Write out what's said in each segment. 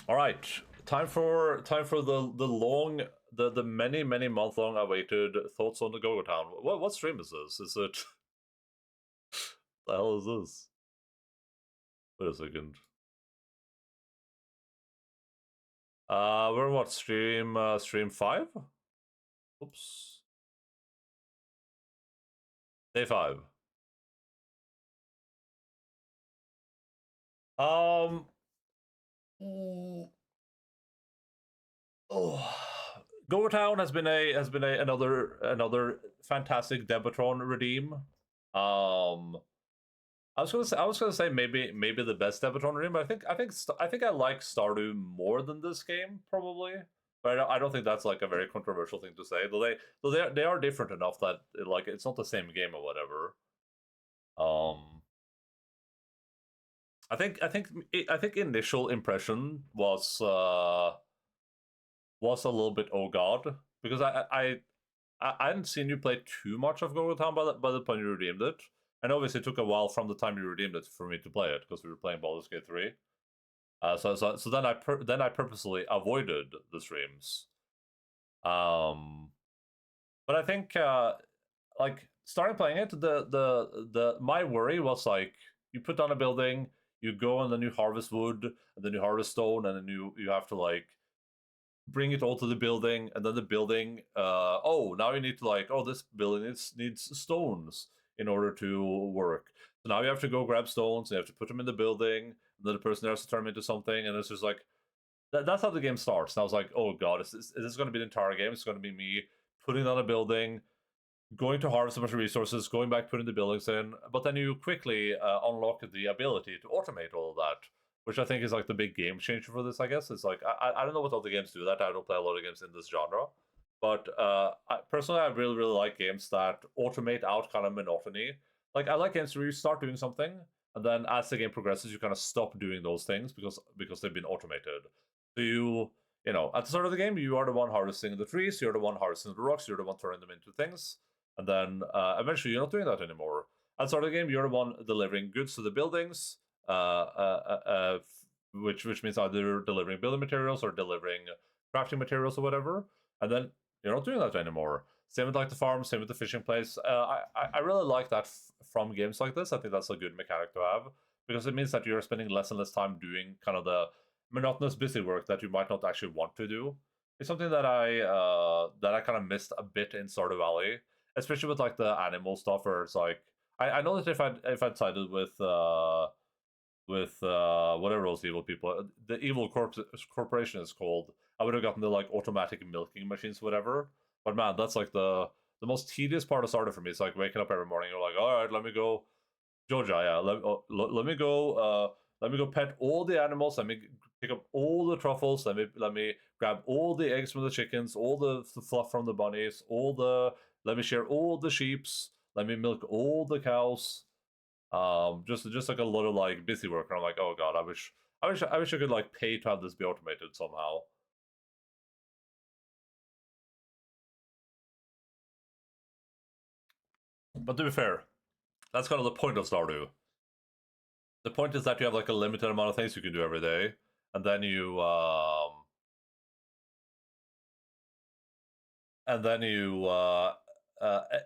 All right, time for the many month long awaited thoughts on the Go Town. What stream is this? Is it the hell is this? Wait a second. We're what stream 5? Oops, day 5. Um. Oh, Go Town has been another fantastic Debatron redeem. I was gonna say maybe the best Debatron redeem, but I think I like Stardew more than this game probably. But I don't think that's like a very controversial thing to say. Though they are different enough that like it's not the same game or whatever. Um, I think initial impression was a little bit oh god, because I hadn't seen you play too much of Go Town by the point you redeemed it, and obviously it took a while from the time you redeemed it for me to play it because we were playing Baldur's Gate 3. So then I purposely avoided the streams. Um, but I think like starting playing it, the my worry was like you put down a building, you go and then you harvest wood, and then you harvest stone, and then you have to like bring it all to the building, and then the building oh, now you need to like, oh, this building needs stones in order to work, so now you have to go grab stones, you have to put them in the building, and then the person has to turn them into something, and it's just like that's how the game starts. And I was like, oh god, is this going to be the entire game? It's going to be me putting down a building, going to harvest a bunch of resources, going back, putting the buildings in. But then you quickly unlock the ability to automate all of that, which I think is like the big game changer for this. I guess it's like I don't know what other games do that. I don't play a lot of games in this genre, but personally, I really like games that automate out kind of monotony. Like I like games where you start doing something, and then as the game progresses, you kind of stop doing those things because they've been automated. So you know, at the start of the game, you are the one harvesting the trees, you're the one harvesting the rocks, you're the one turning them into things, and then eventually you're not doing that anymore. At the start of the game, you're the one delivering goods to the buildings, which means either delivering building materials or delivering crafting materials or whatever. And then you're not doing that anymore. Same with like the farm, same with the fishing place. I really like that from games like this. I think that's a good mechanic to have because it means that you're spending less and less time doing kind of the monotonous busy work that you might not actually want to do. It's something that I kind of missed a bit in Stardew Valley, especially with like the animal stuff. Where it's like I know that if I'd sided with whatever those evil people, the evil corporation is called, I would have gotten the like automatic milking machines, whatever. But man, that's like the most tedious part of Stardew for me. It's like waking up every morning. You're like, all right, let me go, Georgia. Yeah, let me go. Let me go pet all the animals. Let me pick up all the truffles. Let me grab all the eggs from the chickens, all the fluff from the bunnies, let me share all the sheeps. Let me milk all the cows. Just like a lot of like busy work, and I'm like, oh god, I wish I could like pay to have this be automated somehow. But to be fair, that's kind of the point of Stardew. The point is that you have like a limited amount of things you can do every day, and then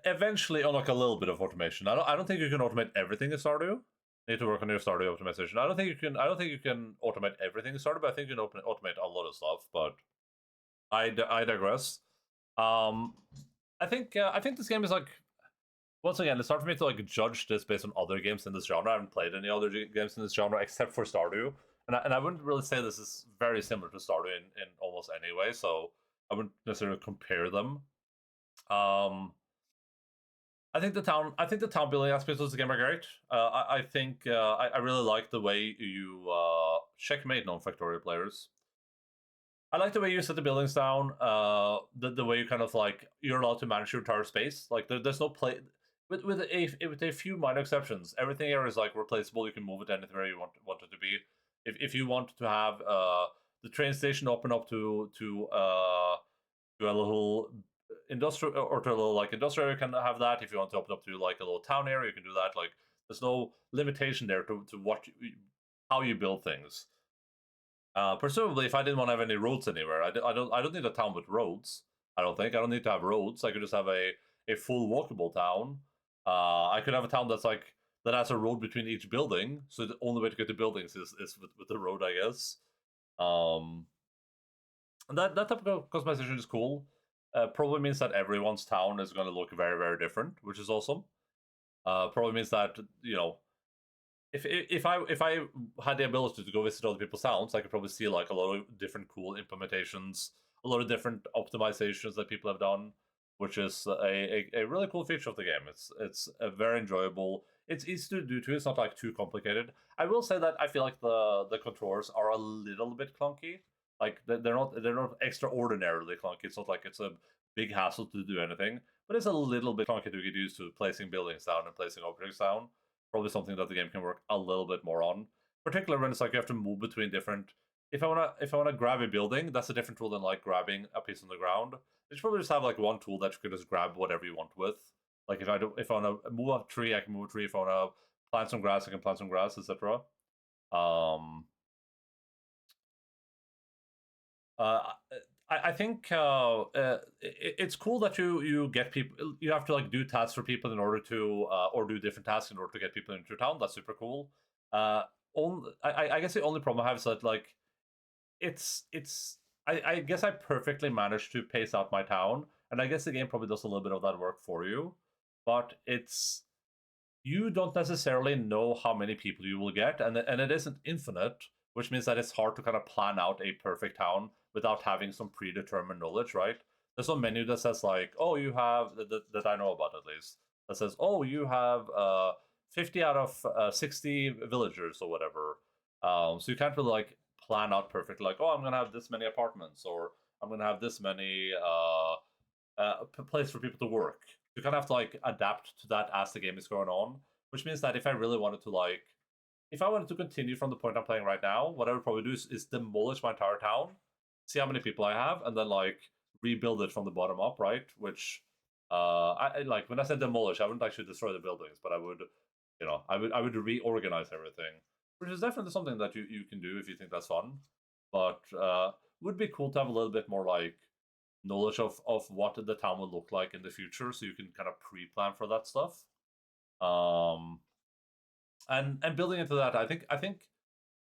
eventually unlock a little bit of automation. I don't think you can automate everything in Stardew. You need to work on your Stardew optimization. I don't think you can automate everything in Stardew, but I think you can automate a lot of stuff. But I digress. Um, I think this game is like, once again, it's hard for me to like judge this based on other games in this genre. I haven't played any other games in this genre except for Stardew, and I wouldn't really say this is very similar to Stardew in almost any way. So I wouldn't necessarily compare them. Um, I think the town building aspects of the game are great. I really like the way you checkmate non-factorial players. I like the way you set the buildings down. The way you kind of like you're allowed to manage your entire space. Like there's no play with a few minor exceptions. Everything here is like replaceable. You can move it anywhere you want it to be. If you want to have the train station open up to a little industrial or to a little like industrial area, you can have that. If you want to open up to like a little town area, you can do that. Like there's no limitation there to how you build things. Presumably, if I didn't want to have any roads anywhere, I don't need a town with roads. I don't think I don't need to have roads. I could just have a full walkable town. I could have a town that's like that has a road between each building. So the only way to get to buildings is with the road, I guess. Um, and that type of customization is cool. Probably means that everyone's town is going to look very, very different, which is awesome. Probably means that, you know, if I had the ability to go visit other people's towns, I could probably see like a lot of different cool implementations, a lot of different optimizations that people have done, which is a really cool feature of the game. It's a very enjoyable. It's easy to do too. It's not like too complicated. I will say that I feel like the controls are a little bit clunky. Like they're not extraordinarily clunky. It's not like it's a big hassle to do anything, but it's a little bit clunky to get used to placing buildings down and placing objects down. Probably something that the game can work a little bit more on, particularly when it's like you have to move between different. If I wanna grab a building, that's a different tool than like grabbing a piece on the ground. You should probably just have like one tool that you can just grab whatever you want with. Like if I want to move a tree, I can move a tree. If I want to plant some grass, I can plant some grass, etc. Um, uh, I think it's cool that you get people. You have to like do tasks for people in order to or do different tasks in order to get people into your town. That's super cool. I guess the only problem I have is that like it's I guess I perfectly managed to pace out my town, and I guess the game probably does a little bit of that work for you, but it's you don't necessarily know how many people you will get, and it isn't infinite, which means that it's hard to kind of plan out a perfect town without having some predetermined knowledge, right? There's some menu that says like, oh, you have that I know about at least that says, oh, you have 50 out of 60 villagers or whatever. So you can't really like plan out perfectly, like, oh, I'm gonna have this many apartments, or I'm gonna have this many place for people to work. You kind of have to like adapt to that as the game is going on, which means that if I really wanted to like, if I wanted to continue from the point I'm playing right now, what I would probably do is demolish my entire town, see how many people I have, and then like rebuild it from the bottom up, right? Which I like when I said demolish, I wouldn't actually destroy the buildings, but I would, you know, I would reorganize everything, which is definitely something that you can do if you think that's fun. But would be cool to have a little bit more like knowledge of what the town will look like in the future, so you can kind of pre-plan for that stuff. Um, and building into that, I think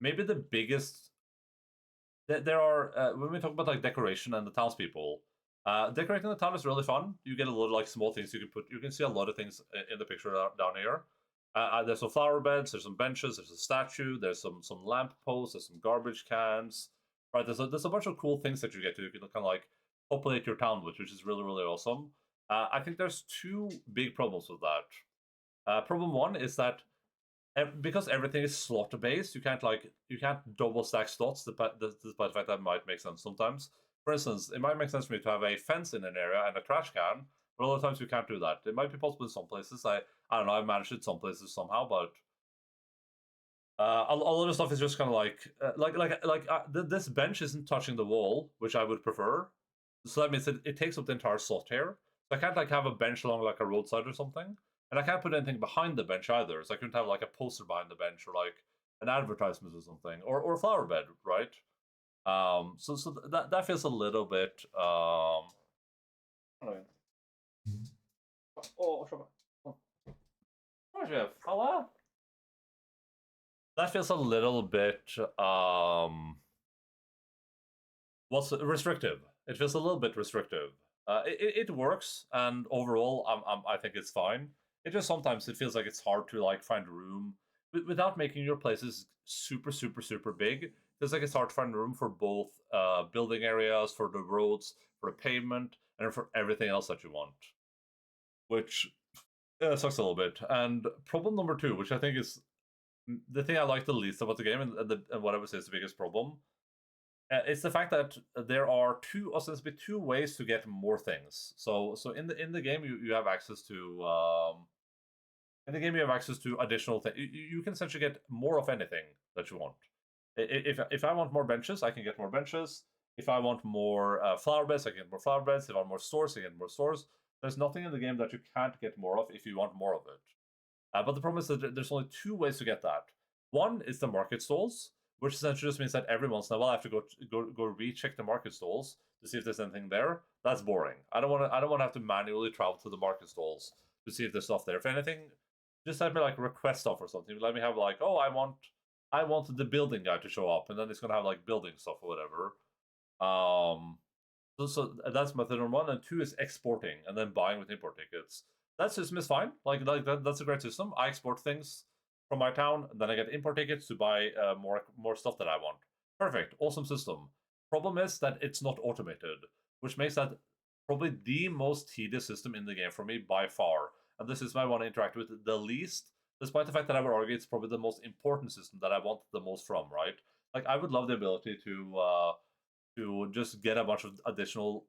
maybe the biggest there are when we talk about like decoration and the townspeople. Decorating the town is really fun. You get a lot of like small things you can put. You can see a lot of things in the picture down here. There's some flower beds. There's some benches. There's a statue. There's some lamp posts. There's some garbage cans. Right. There's a bunch of cool things that you get to. You can kind of like populate your town with, which is really really awesome. I think there's two big problems with that. Problem one is that because everything is slot based, you can't double stack slots, despite the fact that might make sense sometimes. For instance, it might make sense for me to have a fence in an area and a trash can, but a lot of times you can't do that. It might be possible in some places. I don't know. I've managed it some places somehow, but a lot of stuff is just kind of this bench isn't touching the wall, which I would prefer. So that means it takes up the entire slot here. So I can't like have a bench along like a roadside or something, and I can't put anything behind the bench either. So I couldn't have like a poster behind the bench or like an advertisement or something, or a flower bed, right? So that feels a little bit oh, hello. That feels a little bit what's restrictive. It feels a little bit restrictive. It works, and overall, I think it's fine. It just sometimes it feels like it's hard to like find room without making your places super super super big. It feels like it's hard to find room for both building areas, for the roads, for the pavement, and for everything else that you want. Which sucks a little bit. And problem number two, which I think is the thing I like the least about the game, and what I would say is the biggest problem, it's the fact that there are ostensibly two ways to get more things. So in the game you have access to in the game you have access to additional things. You can essentially get more of anything that you want. If I want more benches, I can get more benches. If I want more flower beds, I can get more flower beds. If I want more stores, I can get more stores. There's nothing in the game that you can't get more of if you want more of it. But the problem is that there's only two ways to get that. One is the market stalls, which essentially just means that every once in a while I have to go recheck the market stalls to see if there's anything there. That's boring. I don't want to have to manually travel to the market stalls to see if there's stuff there. If anything, just let me like request stuff or something. Let me have like, oh, I want the building guy to show up, and then it's gonna have like building stuff or whatever. So that's method number 1, and 2 is exporting and then buying with import tickets. That system is fine. Like that's a great system. I export things from my town, and then I get import tickets to buy more stuff that I want. Perfect, awesome system. Problem is that it's not automated, which makes that probably the most tedious system in the game for me by far. And this is why I want to interact with the least, despite the fact that I would argue it's probably the most important system that I want the most from, right? Like, I would love the ability to just get a bunch of additional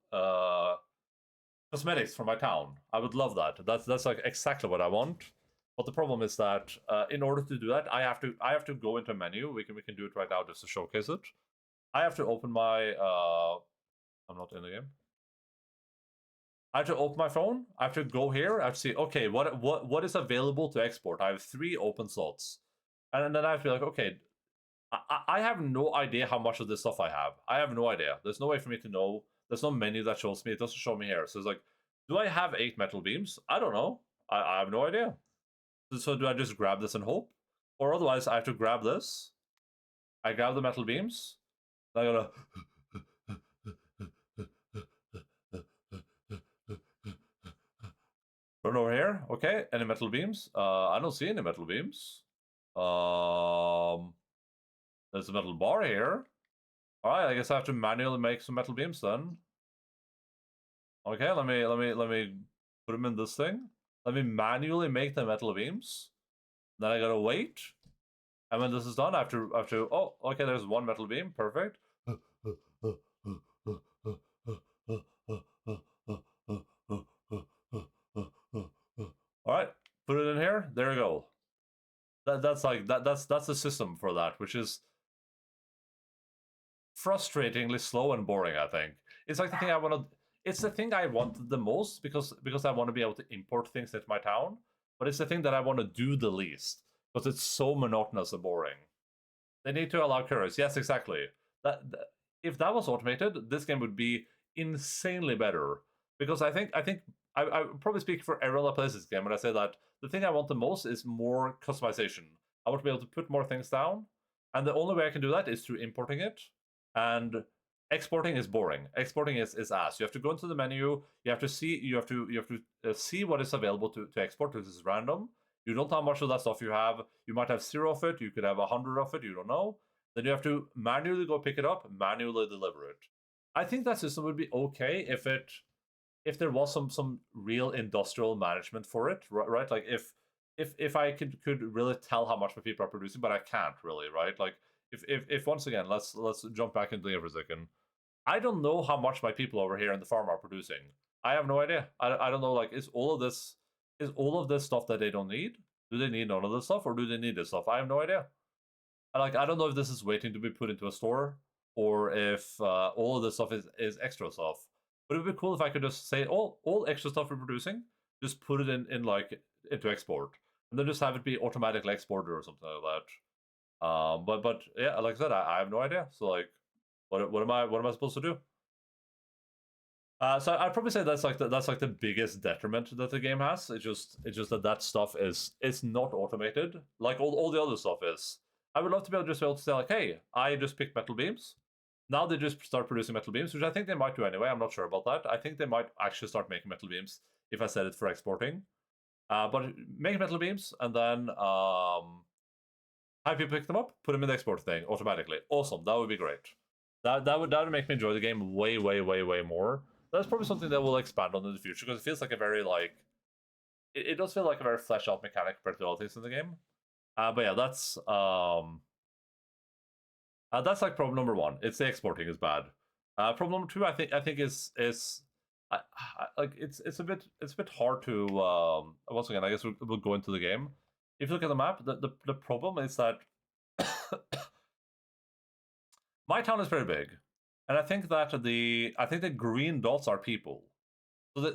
cosmetics from my town. I would love that. That's like exactly what I want. But the problem is that in order to do that, I have to go into a menu. We can do it right now just to showcase it. I have to open my I'm not in the game. I have to open my phone. I have to go here. I have to see, okay, what is available to export? I have 3 open slots. And then I have to be like, okay, I have no idea how much of this stuff I have. I have no idea. There's no way for me to know. There's no menu that shows me. It doesn't show me here. So it's like, do I have 8 metal beams? I don't know. I have no idea. So do I just grab this and hope? Or otherwise, I have to grab this. I grab the metal beams. I gotta... Run over here. Okay, any metal beams? I don't see any metal beams. There's a metal bar here. Alright, I guess I have to manually make some metal beams then. Okay, let me put them in this thing. Let me manually make the metal beams. Then I gotta wait. And when this is done, I have to oh, okay, there's 1 metal beam, perfect. Alright, put it in here, there you go. That's the system for that, which is frustratingly slow and boring, I think. It's like the thing I want to... It's the thing I wanted the most because I want to be able to import things into my town, but it's the thing that I want to do the least because it's so monotonous and boring. They need to allow couriers. Yes, exactly. If that was automated, this game would be insanely better. Because I think I probably speak for everyone that plays this game when I say that the thing I want the most is more customization. I want to be able to put more things down, and the only way I can do that is through importing it. And exporting is boring. Exporting is ass. You have to go into the menu. You have to see what is available to export. This is random. You don't know how much of that stuff you have. You might have 0 of it. You could have 100 of it. You don't know. Then you have to manually go pick it up, manually deliver it. I think that system would be okay if there was some real industrial management for it, right? Like if I could really tell how much my people are producing, but I can't really, right? Like if once again, let's jump back into the game for a second. I don't know how much my people over here in the farm are producing. I have no idea. I don't know. Like, is all of this stuff that they don't need? Do they need none of this stuff, or do they need this stuff? I have no idea. I don't know if this is waiting to be put into a store, or if all of this stuff is extra stuff. But it would be cool if I could just say all extra stuff we're producing, just put it in like into export, and then just have it be automatically exported or something like that. But yeah, like I said, I have no idea. So like, what am I supposed to do? So I'd probably say that's like the biggest detriment that the game has. It's just that stuff is not automated like all the other stuff is. I would love to be able to say like, hey, I just picked metal beams. Now they just start producing metal beams, which I think they might do anyway. I'm not sure about that. I think they might actually start making metal beams if I set it for exporting. But make metal beams and then have people pick them up, put them in the export thing automatically. Awesome, that would be great. That would make me enjoy the game way more. That's probably something that we'll expand on in the future because it feels like a very like it does feel like a very fleshed out mechanic compared to all things in the game. But yeah, that's like problem number 1. It's the exporting is bad. Problem number 2, I think is like it's a bit hard to once again. I guess we'll go into the game. If you look at the map, the problem is that my town is very big, and I think that the green dots are people.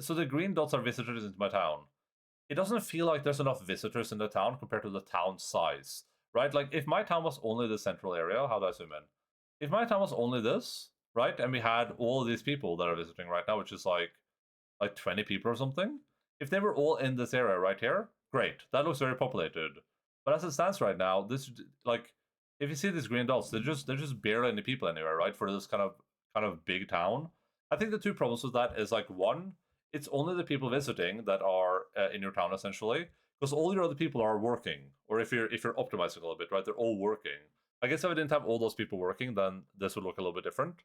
So the green dots are visitors into my town. It doesn't feel like there's enough visitors in the town compared to the town size, right? Like if my town was only the central area, how do I zoom in? If my town was only this, right, and we had all of these people that are visiting right now, which is like 20 people or something. If they were all in this area right here, great. That looks very populated. But as it stands right now, this like if you see these green dots, they're just barely any people anywhere, right? For this kind of big town. I think the two problems with that is like one, it's only the people visiting that are in your town essentially, because all your other people are working, or if you're optimizing a little bit, right? They're all working. I guess if I didn't have all those people working, then this would look a little bit different.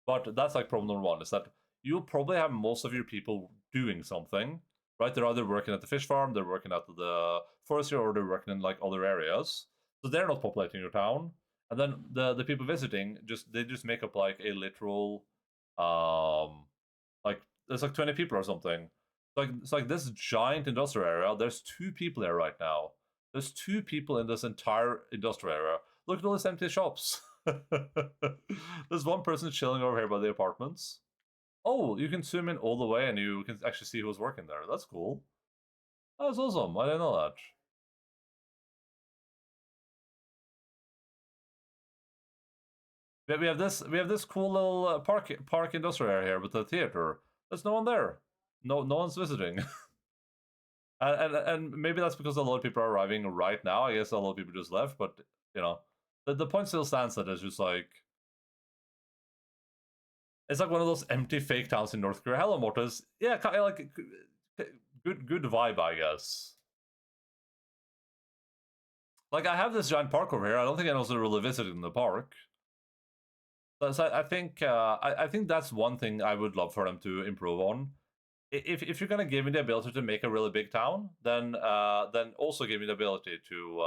But that's like problem number one, is that you'll probably have most of your people doing something, right? They're either working at the fish farm, they're working at the forestry, or they're working in like other areas. So they're not populating your town. And then the people visiting just make up like a literal like there's like 20 people or something. It's like this giant industrial area. There's 2 people there right now. There's 2 people in this entire industrial area. Look at all these empty shops. There's one person chilling over here by the apartments. Oh, you can zoom in all the way and you can actually see who's working there. That's cool. That's awesome. I didn't know that. We have this cool little park industrial area here with the theater. There's no one there. No one's visiting. and maybe that's because a lot of people are arriving right now. I guess a lot of people just left, but you know, the point still stands that it's just like it's like one of those empty fake towns in North Korea. Hello, Mortis. Yeah, kind of like good vibe, I guess. Like I have this giant park over here. I don't think anyone's really visited the park. So I think I think that's one thing I would love for them to improve on. If you're gonna give me the ability to make a really big town, then also give me the ability to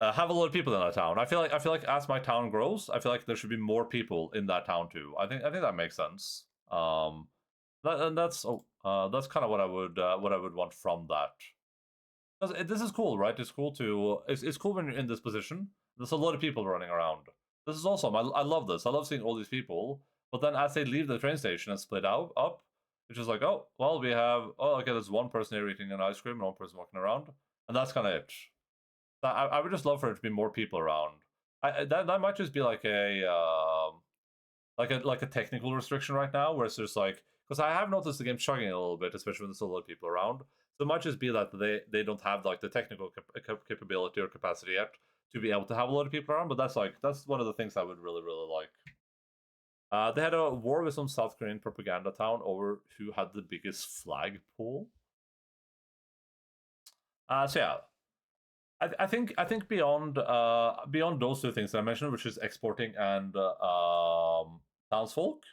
have a lot of people in that town. I feel like as my town grows, I feel like there should be more people in that town too. I think that makes sense. And that's kind of what I would want from that. This is cool, right? It's cool it's cool when you're in this position. There's a lot of people running around. This is awesome. I love this. I love seeing all these people. But then as they leave the train station and split out up, it's just like, oh, well, we have okay, there's one person here eating an ice cream and one person walking around, and that's kind of it. I would just love for it to be more people around. That might just be like a technical restriction right now, where it's just like because I have noticed the game chugging a little bit, especially when there's a lot of people around. So it might just be that they don't have like the technical capability or capacity yet to be able to have a lot of people around. But that's one of the things I would really like. They had a war with some South Korean propaganda town over who had the biggest flagpole. So yeah, I think beyond those two things I mentioned, which is exporting and townsfolk,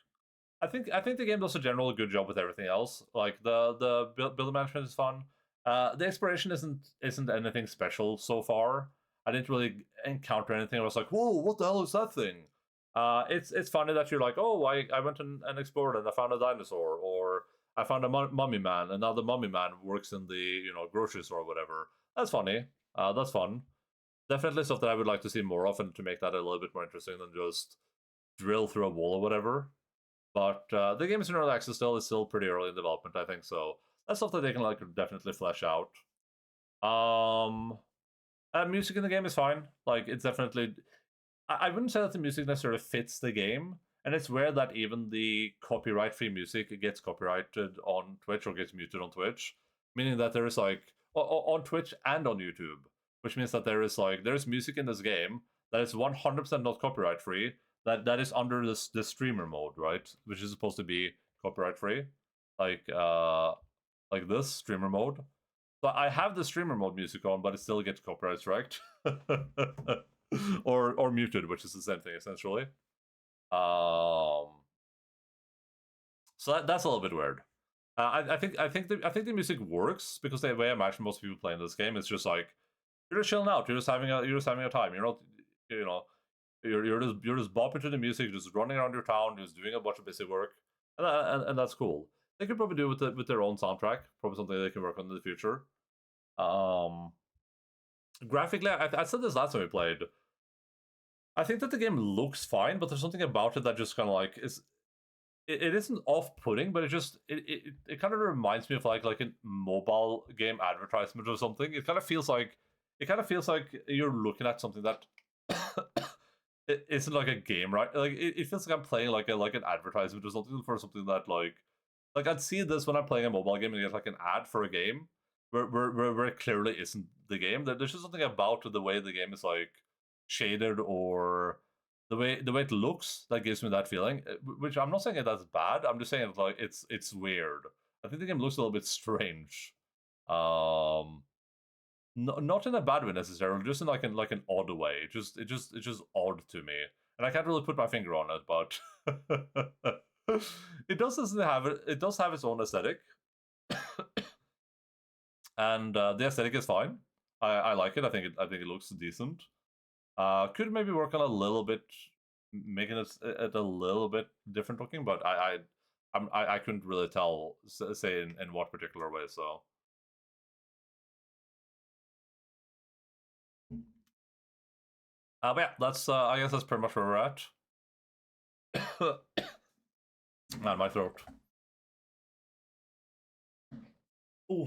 I think the game does a general good job with everything else. Like the build management is fun. The exploration isn't anything special so far. I didn't really encounter anything. I was like, whoa, what the hell is that thing? It's funny that you're like, oh, I went and explored and I found a dinosaur, or I found a mummy man, and now the mummy man works in the grocery store or whatever. That's funny. That's fun. Definitely stuff that I would like to see more of, and to make that a little bit more interesting than just drill through a wall or whatever. But the game is in early access still. It's still pretty early in development, I think. So that's stuff that they can like definitely flesh out. Um, music in the game is fine. Like it's definitely. I wouldn't say that the music necessarily fits the game, and it's weird that even the copyright-free music gets copyrighted on Twitch or gets muted on Twitch, meaning that there is like on Twitch and on YouTube, which means that there is music in this game that is 100% not copyright-free, that is under the streamer mode, right? Which is supposed to be copyright free, like this streamer mode. So I have the streamer mode music on, but it still gets copyright striked, or muted, which is the same thing essentially. So that's a little bit weird. I think the music works because the way I imagine most people playing this game is just like you're just chilling out, you're just having a time. You're not, you know, you're just bopping to the music, just running around your town, just doing a bunch of basic work, and that's cool. They could probably do with their own soundtrack, probably something they can work on in the future. Graphically, I said this last time we played. I think that the game looks fine, but there's something about it that just kind of like is. it isn't off-putting, but it kind of reminds me of like a mobile game advertisement or something. It kind of feels like you're looking at something that it isn't like a game, right? Like it feels like I'm playing like an advertisement or something for something that like I'd see this when I'm playing a mobile game and get like an ad for a game where it clearly isn't the game. There's just something about the way the game is like shaded or the way it looks that gives me that feeling. Which I'm not saying that's bad. I'm just saying like it's weird. I think the game looks a little bit strange. Um, not in a bad way necessarily, just in like an odd way. It's just odd to me, and I can't really put my finger on it, but it doesn't have it. It does have its own aesthetic, and the aesthetic is fine. I like it. I think it looks decent. Could maybe work on a little bit, making it a little bit different looking, but I couldn't really tell say in what particular way. So. But yeah, that's I guess that's pretty much where we're at. Man, my throat. Ooh.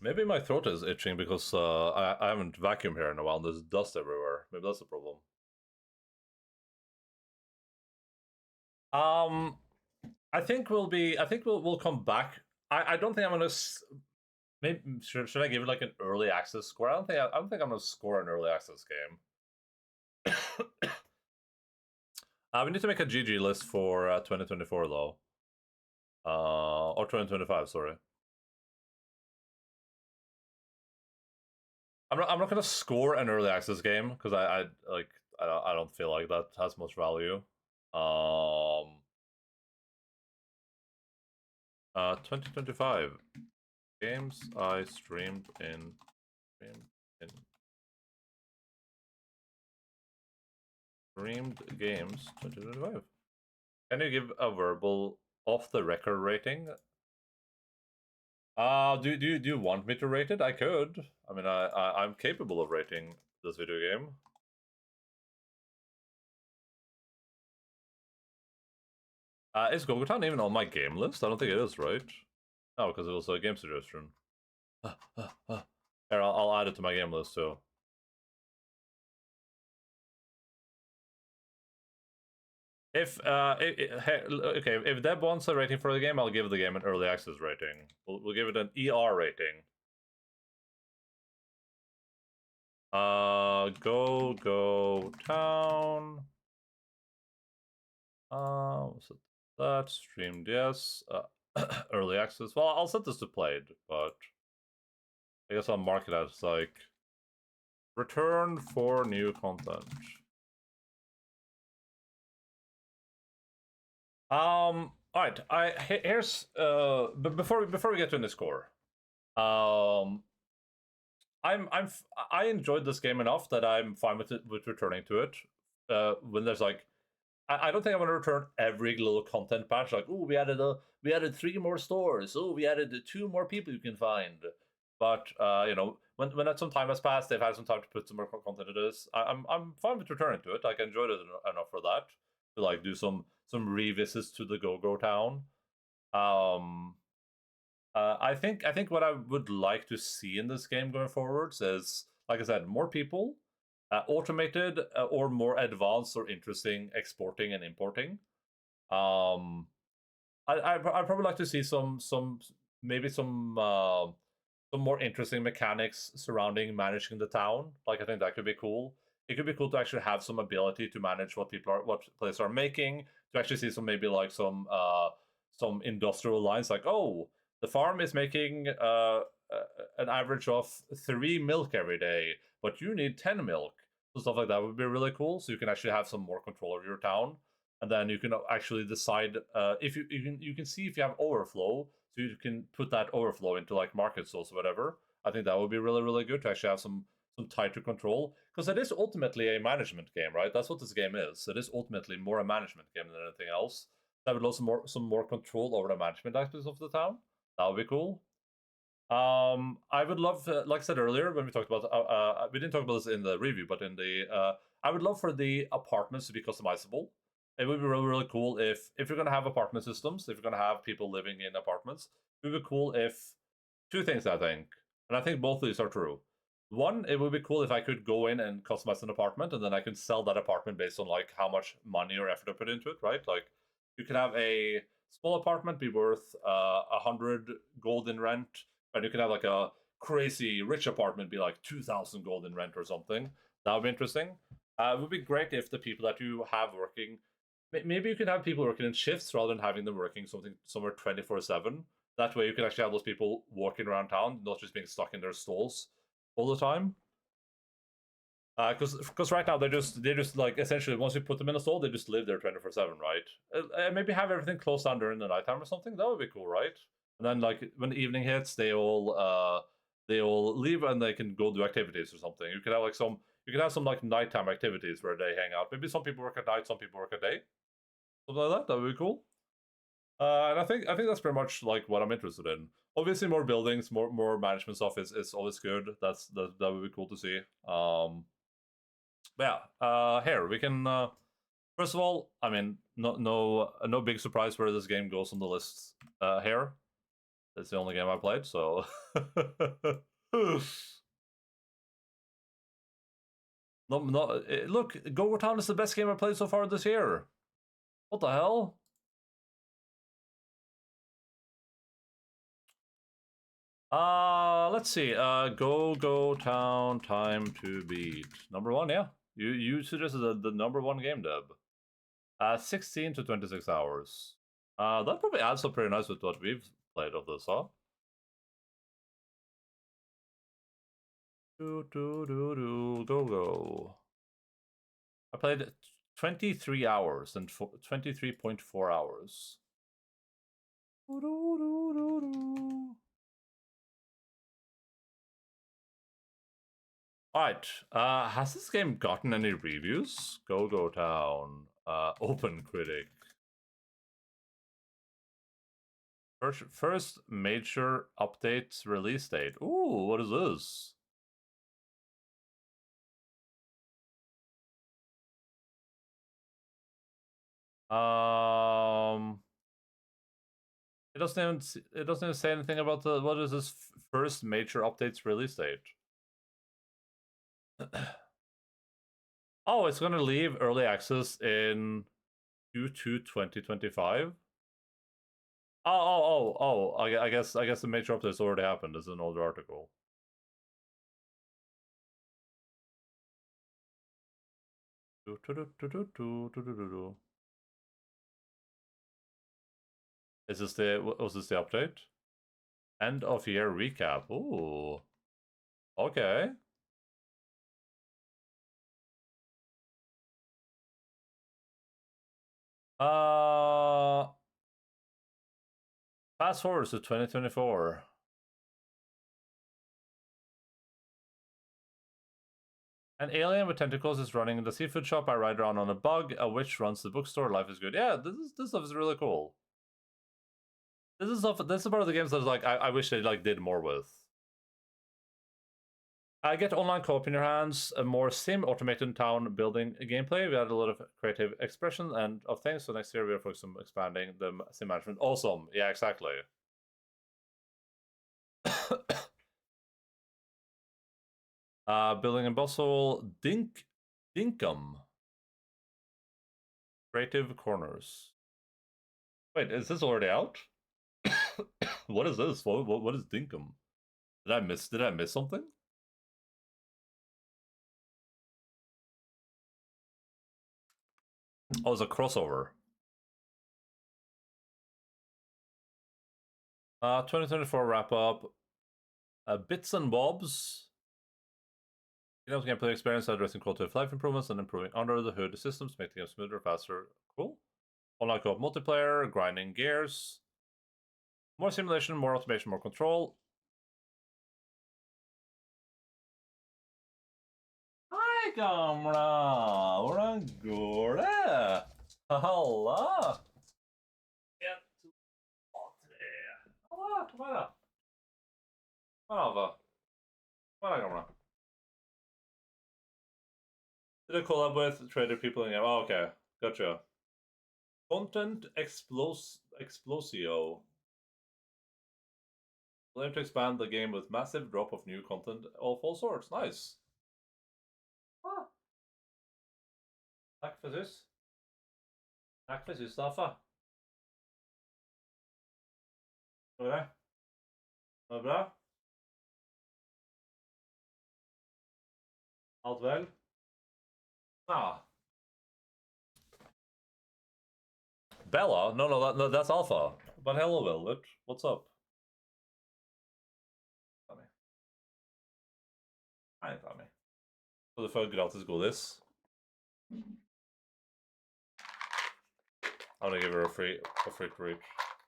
Maybe my throat is itching because I haven't vacuumed here in a while. There's dust everywhere. Maybe that's the problem. I think we'll come back. I don't think I'm gonna. Maybe should I give it like an early access score? I don't think I'm gonna score an early access game. We need to make a GG list for 2024 though. Or 2025, sorry. I'm not gonna score an early access game because I don't feel like that has much value. 2025 games I streamed in streamed games 2025. Can you give a verbal off the record rating? Do you want me to rate it? I could. I mean, I'm capable of rating this video game. Is Gogotan even on my game list? I don't think it is, right? No, because it was a game suggestion. Here, I'll add it to my game list too. If Deb wants a rating for the game, I'll give the game an early access rating. We'll give it an ER rating. Go town. Was it that streamed? Yes. Early access. Well, I'll set this to played, but I guess I'll mark it as like return for new content. All right. Here's but before we get to the score, I enjoyed this game enough that I'm fine with returning to it. When there's like, I don't think I'm gonna return every little content patch. Like, oh, we added 3 more stores. Oh, we added 2 more people you can find. But you know, when some time has passed, they've had some time to put some more content into this. I'm fine with returning to it. Like, I enjoyed it enough for that to like do some revisits to the Go town. I think what I would like to see in this game going forwards is, like I said, more people, automated or more advanced or interesting exporting and importing. I'd probably like to see maybe some more interesting mechanics surrounding managing the town. Like, I think that could be cool. It could be cool to actually have some ability to manage what players are making. To actually see maybe like some industrial lines, like, oh, the farm is making an average of 3 milk every day, but you need 10 milk. So stuff like that would be really cool. So you can actually have some more control over your town, and then you can actually decide if you can see if you have overflow, so you can put that overflow into like market stalls or whatever. I think that would be really good to actually have some tighter control, because it is ultimately a management game, right? That's what this game is. It is ultimately more a management game than anything else. That would also some more control over the management aspects of the town. That would be cool. I would love, like I said earlier when we talked about, we didn't talk about this in the review, but in the, I would love for the apartments to be customizable. it would be really, really cool if you're gonna have apartment systems, if you're gonna have people living in apartments, it would be cool if two things I think, and I think both of these are true. One, it would be cool if I could go in and customize an apartment, and then I could sell that apartment based on like how much money or effort I put into it, right? Like you could have a small apartment be worth 100 gold in rent, and you could have like a crazy rich apartment be like 2,000 gold in rent or something. That would be interesting. It would be great if the people that you have working, maybe you can have people working in shifts rather than having them working somewhere 24/7. That way you can actually have those people walking around town, not just being stuck in their stalls all the time. Because right now they're just like essentially once you put them in a stall, they just live there 24/7, right? Maybe have everything closed down during the nighttime or something. That would be cool, right? And then like when the evening hits, they all leave and they can go do activities or something. You could have some like nighttime activities where they hang out. Maybe some people work at night, some people work at day. Something like that. That would be cool. And I think that's pretty much like what I'm interested in. Obviously, more buildings, more management stuff is always good. That would be cool to see. But yeah, here we can. First of all, I mean, no big surprise where this game goes on the list. Here, it's the only game I played, so. No, look, Go Town is the best game I played so far this year. What the hell? Let's see. Go Town Time to Beat. Number one, yeah. You suggested the number one game, Deb. 16 to 26 hours. That probably adds up pretty nice with what we've played of this, huh? Go. I played 23 hours and 23.4 hours. Alright, has this game gotten any reviews? Go Town. Open critic. First major update release date. Ooh, what is this? It doesn't even say anything about what is this first major updates release date. Oh, it's gonna leave early access in Q2 2025. Oh! I guess the major updates already happened. This is an older article. Was this the update? End of year recap. Ooh. Okay. Fast forward to 2024. An alien with tentacles is running the seafood shop. I ride around on a bug. A witch runs the bookstore. Life is good. Yeah, this stuff is really cool. This is part of the games that like I wish they like did more with. I get online co-op in your hands, a more sim automated town building gameplay. We had a lot of creative expression and of things. So next year we are focusing on expanding the sim management. Awesome. Yeah, exactly. Building and bustle. Dinkum. Creative corners. Wait, is this already out? What is this? What is Dinkum? Did I miss something? Oh, it's a crossover. 2024 wrap up. Bits and bobs. Gameplay experience addressing quality of life improvements and improving under the hood systems, making the game smoother, faster. Cool. Online co-op multiplayer, grinding gears. More simulation, more automation, more control. Hej gamla! Hvordan går det? Halla! 1, 2, 3. Halla, kom her da. Kom her gamla. Did I collab with trader people in game? Oh, okay. Gotcha. Content Explosio. We'll aim to expand the game with massive drop of new content of all sorts. Nice. Ah. Tack för sys. Tack för sys, Staffa. Vad är det? Vad bra? Allt väl? Ah. Bella? No, that's Alpha. But hello, Velvet. What's up? Tommy. Hi, Tommy. Så du får gratis godis. I'm gonna give her a free treat.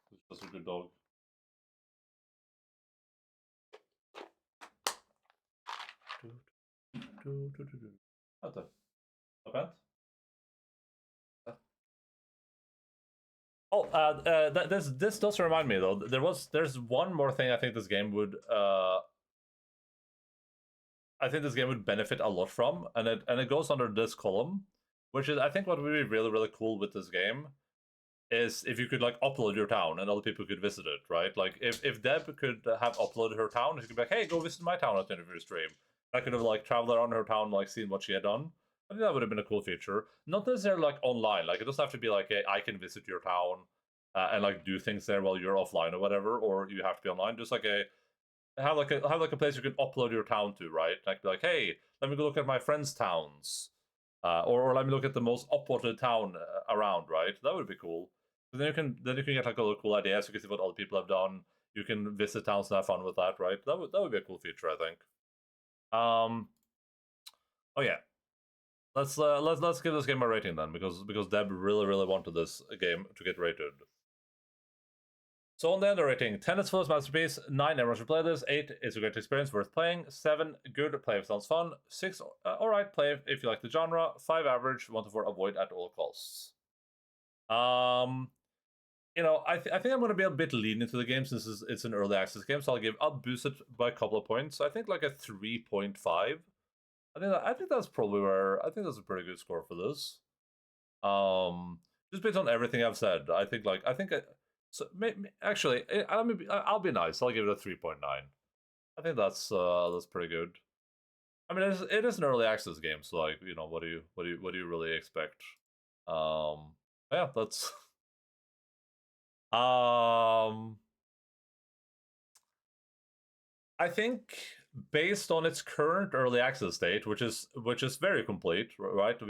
She's just a good dog. Vänta. Vad har hänt? Oh, this does remind me though. There's one more thing I think this game would benefit a lot from, and it goes under this column, which is I think what would be really cool with this game is if you could like upload your town and other people could visit it, right? Like if Deb could have uploaded her town, she could be like, hey, go visit my town at the end of your stream. I could have like traveled around her town, like seen what she had done. I think that would have been a cool feature. Not necessarily like online. Like it doesn't have to be like, hey, I can visit your town and like do things there while you're offline or whatever, or you have to be online. Just like have like a place you can upload your town to, right? Like be like, hey, let me go look at my friends' towns, or let me look at the most upvoted town around, right? That would be cool. So then you can get like a cool ideas. You can see what other people have done. You can visit towns and have fun with that, right? That would be a cool feature, I think. Oh yeah, let's give this game a rating then, because Deb really wanted this game to get rated. So on the end rating, 10 is fullest masterpiece, 9 everyone should play this, 8 is a great experience worth playing, 7 good, play if it sounds fun, 6 alright, play if you like the genre, 5 average, 1 to 4 avoid at all costs. You know, I think I'm going to be a bit lenient to the game since it's an early access game, so I'll boost it by a couple of points. I think like a 3.5. I think that's probably where I think that's a pretty good score for this. Just based on everything I've said, I think so actually I'll be nice. I'll give it a 3.9. I think that's pretty good. I mean, it is an early access game, so like, you know, what do you really expect? Yeah, that's I think based on its current early access state, which is very complete, right?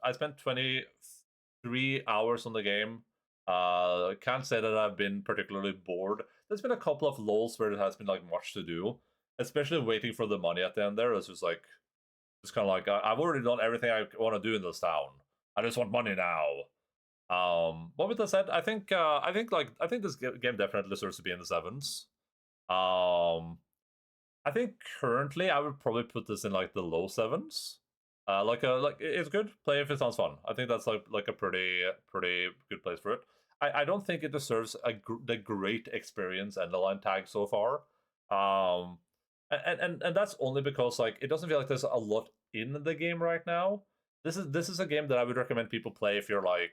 I spent 23 hours on the game. Can't say that I've been particularly bored. There's been a couple of lulls where it has been like much to do, especially waiting for the money at the end there. It's just like, it's kind of like I've already done everything I want to do in this town. I just want money now. But with that said, I think this game definitely deserves to be in the 7s. I think currently I would probably put this in like the low 7s. Like it's good. Play if it sounds fun. I think that's like a pretty good place for it. I don't think it deserves the great experience Endaline tag so far. And that's only because like it doesn't feel like there's a lot in the game right now. This is a game that I would recommend people play if you're like,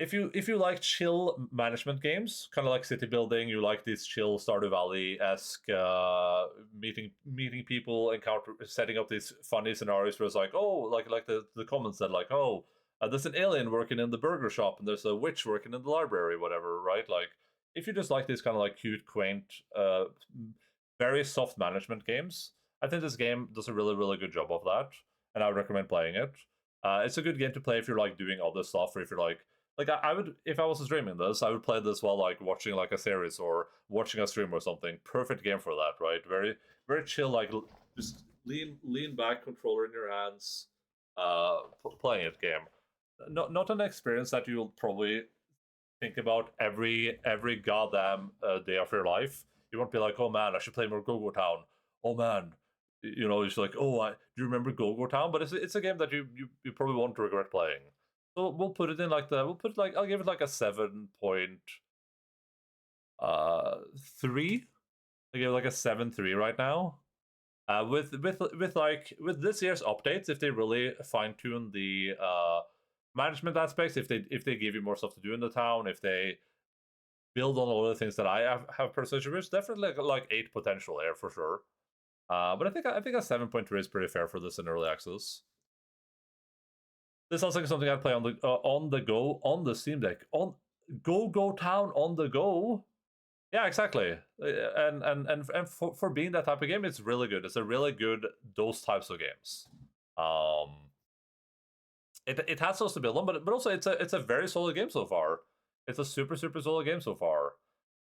if you like chill management games, kind of like city building, you like these chill Stardew Valley-esque meeting people, setting up these funny scenarios where it's like, oh, like the comments said, like, oh, there's an alien working in the burger shop and there's a witch working in the library, whatever, right? Like, if you just like these kind of like cute, quaint, very soft management games, I think this game does a really good job of that, and I would recommend playing it. It's a good game to play if you're like doing other stuff, or if you're like I would, if I was streaming this, I would play this while like watching like a series or watching a stream or something. Perfect game for that, right? Very chill, like just lean back, controller in your hands, playing it game. Not an experience that you'll probably think about every goddamn day of your life. You won't be like, oh man, I should play more Go-Go Town. Oh man, you know, it's like, oh, do you remember Go-Go Town? But it's a game that you probably won't regret playing. So we'll put it in like I'll give it like a 7.3. I give it like a 7.3 right now. With this year's updates, if they really fine tune the management aspects, if they give you more stuff to do in the town, if they build on all the things that I have personally wished, definitely like 8 potential here for sure. But I think a 7.3 is pretty fair for this in early access. This sounds like something I'd play on the go on the Steam Deck on Go Town on the go. Yeah, exactly. And for being that type of game, it's really good. It's a really good those types of games. It has those to build on, but also it's a very solid game so far. It's a super solid game so far.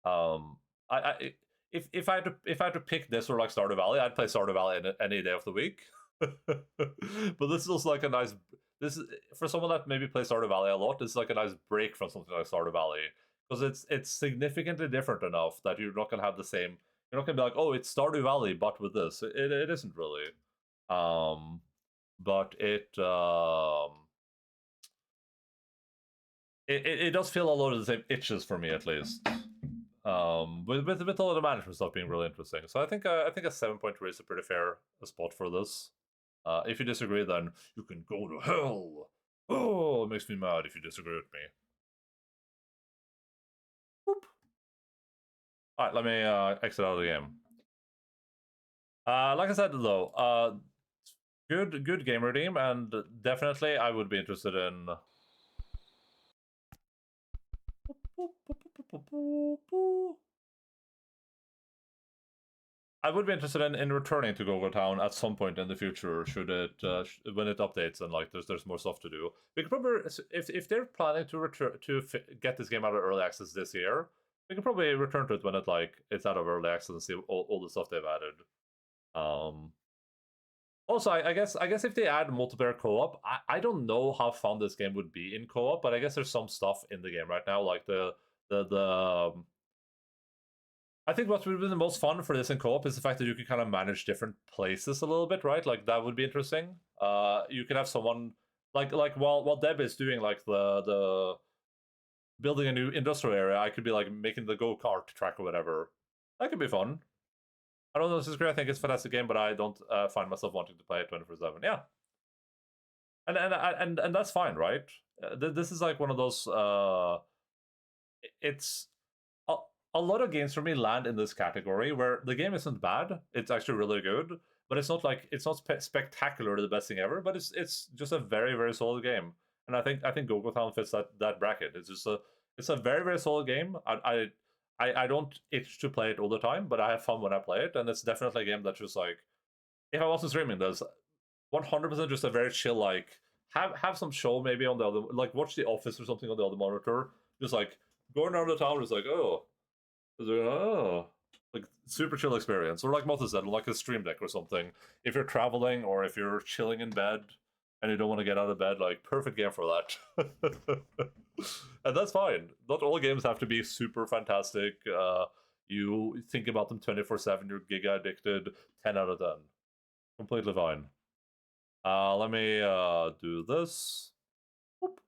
I if I had to pick this or like Stardew Valley, I'd play Stardew Valley any day of the week. But this is also like a nice. This is for someone that maybe plays Stardew Valley a lot. This is like a nice break from something like Stardew Valley because it's significantly different enough that you're not gonna have the same. You're not gonna be like, oh, it's Stardew Valley, but with this, it isn't really. But it does feel a lot of the same itches for me at least. With all of the management stuff being really interesting. So I think a 7.3 is a pretty fair spot for this. If you disagree, then you can go to hell. Oh, it makes me mad if you disagree with me. Whoop. All right, let me exit out of the game. Like I said though, good game redeem, and definitely I would be interested in. I would be interested in returning to Gogo Town at some point in the future, should it when it updates and like there's more stuff to do. We could probably, if they're planning to return to get this game out of early access this year, we can probably return to it when it's out of early access and see all the stuff they've added. Also, I guess if they add multiplayer co-op, I don't know how fun this game would be in co-op, but I guess there's some stuff in the game right now, like the I think what would be the most fun for this in co-op is the fact that you can kind of manage different places a little bit, right? Like that would be interesting. You can have someone like while Deb is doing like the building a new industrial area, I could be like making the go-kart track or whatever. That could be fun. I don't know if this is great. I think it's a fantastic game, but I don't find myself wanting to play it 24/7. Yeah, and that's fine, right? This is like one of those. It's a lot of games for me land in this category where the game isn't bad. It's actually really good, but it's not like it's not spectacularly the best thing ever. But it's just a very solid game, and I think Gogo Town fits that bracket. It's a very solid game. I don't itch to play it all the time, but I have fun when I play it, and it's definitely a game that's just like if I wasn't streaming, there's 100% just a very chill like have some show maybe on the other like watch The Office or something on the other monitor, just like going around the town is like like super chill experience, or like Mother said, like a stream deck or something. If you're traveling or if you're chilling in bed and you don't want to get out of bed, like perfect game for that. And that's fine. Not all games have to be super fantastic. You think about them 24/7. You're giga addicted. 10 out of 10. Completely fine. Let me do this. Whoop.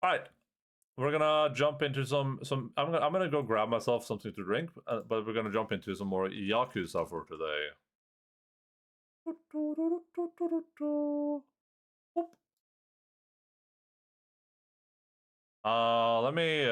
All right. We're gonna jump into some. I'm gonna go grab myself something to drink, but we're gonna jump into some more Yakuza for today. Let me